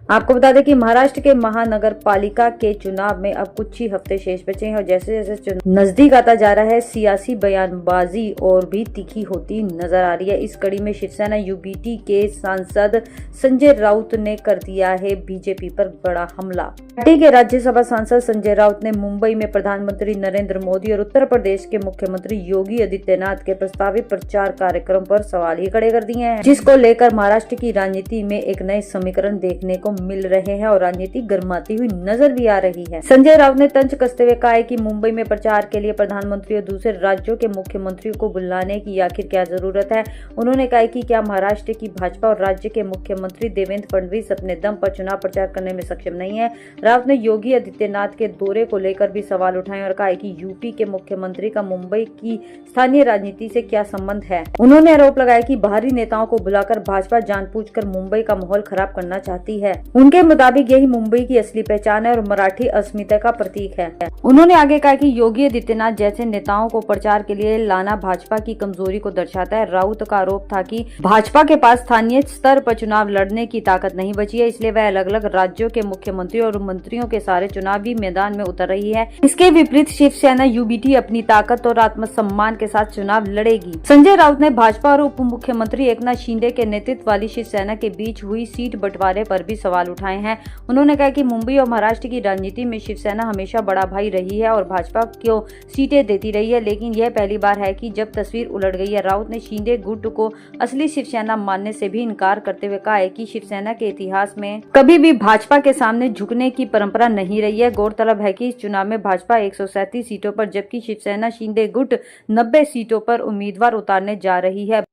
आपको बता दें कि महाराष्ट्र के महानगर पालिका के चुनाव में अब कुछ ही हफ्ते शेष बचे हैं और जैसे जैसे चुनाव नजदीक आता जा रहा है, सियासी बयानबाजी और भी तीखी होती नजर आ रही है। इस कड़ी में शिवसेना यूबीटी के सांसद संजय राउत ने कर दिया है बीजेपी पर बड़ा हमला। पार्टी के राज्यसभा सांसद संजय राउत ने मुंबई में प्रधानमंत्री नरेंद्र मोदी और उत्तर प्रदेश के मुख्यमंत्री योगी आदित्यनाथ के प्रस्तावित प्रचार कार्यक्रम पर सवाल ही खड़े कर दिए हैं, जिसको लेकर महाराष्ट्र की राजनीति में एक नए समीकरण देखने को मिल रहे हैं और राजनीति गर्माती हुई नजर भी आ रही है। संजय राउत ने तंज कसते हुए कहा है कि मुंबई में प्रचार के लिए प्रधानमंत्री और दूसरे राज्यों के मुख्यमंत्रियों को बुलाने की आखिर क्या जरूरत है। उन्होंने कहा कि क्या महाराष्ट्र की भाजपा और राज्य के मुख्यमंत्री देवेंद्र फडणवीस अपने दम पर चुनाव प्रचार करने में सक्षम नहीं है। राउत ने योगी आदित्यनाथ के दौरे को लेकर भी सवाल उठाए और कहा कि यूपी के मुख्यमंत्री का मुंबई की स्थानीय राजनीति से क्या संबंध है। उन्होंने आरोप लगाया कि बाहरी नेताओं को बुलाकर भाजपा जानबूझकर मुंबई का माहौल खराब करना चाहती है। उनके मुताबिक यही मुंबई की असली पहचान है और मराठी अस्मिता का प्रतीक है। उन्होंने आगे कहा कि योगी आदित्यनाथ जैसे नेताओं को प्रचार के लिए लाना भाजपा की कमजोरी को दर्शाता है। राउत का आरोप था कि भाजपा के पास स्थानीय स्तर पर चुनाव लड़ने की ताकत नहीं बची है, इसलिए वह अलग अलग राज्यों के मुख्यमंत्री और मंत्रियों के सारे चुनावी मैदान में उतर रही है। इसके विपरीत शिवसेना यूबीटी अपनी ताकत और आत्मसम्मान के साथ चुनाव लड़ेगी। संजय राउत ने भाजपा और उप मुख्यमंत्री एकनाथ शिंदे के नेतृत्व वाली शिवसेना के बीच हुई सीट बंटवारे पर भी सवाल उठाए हैं। उन्होंने कहा कि मुंबई और महाराष्ट्र की राजनीति में शिवसेना हमेशा बड़ा भाई रही है और भाजपा को सीटें देती रही है, लेकिन यह पहली बार है कि जब तस्वीर उलट गई है। राउत ने शिंदे गुट को असली शिवसेना मानने से भी इनकार करते हुए कहा है कि शिवसेना के इतिहास में कभी भी भाजपा के सामने झुकने की परंपरा नहीं रही है। गौरतलब है कि इस चुनाव में भाजपा 137 सीटों पर जबकि शिवसेना शिंदे गुट 90 सीटों पर उम्मीदवार उतारने जा रही है।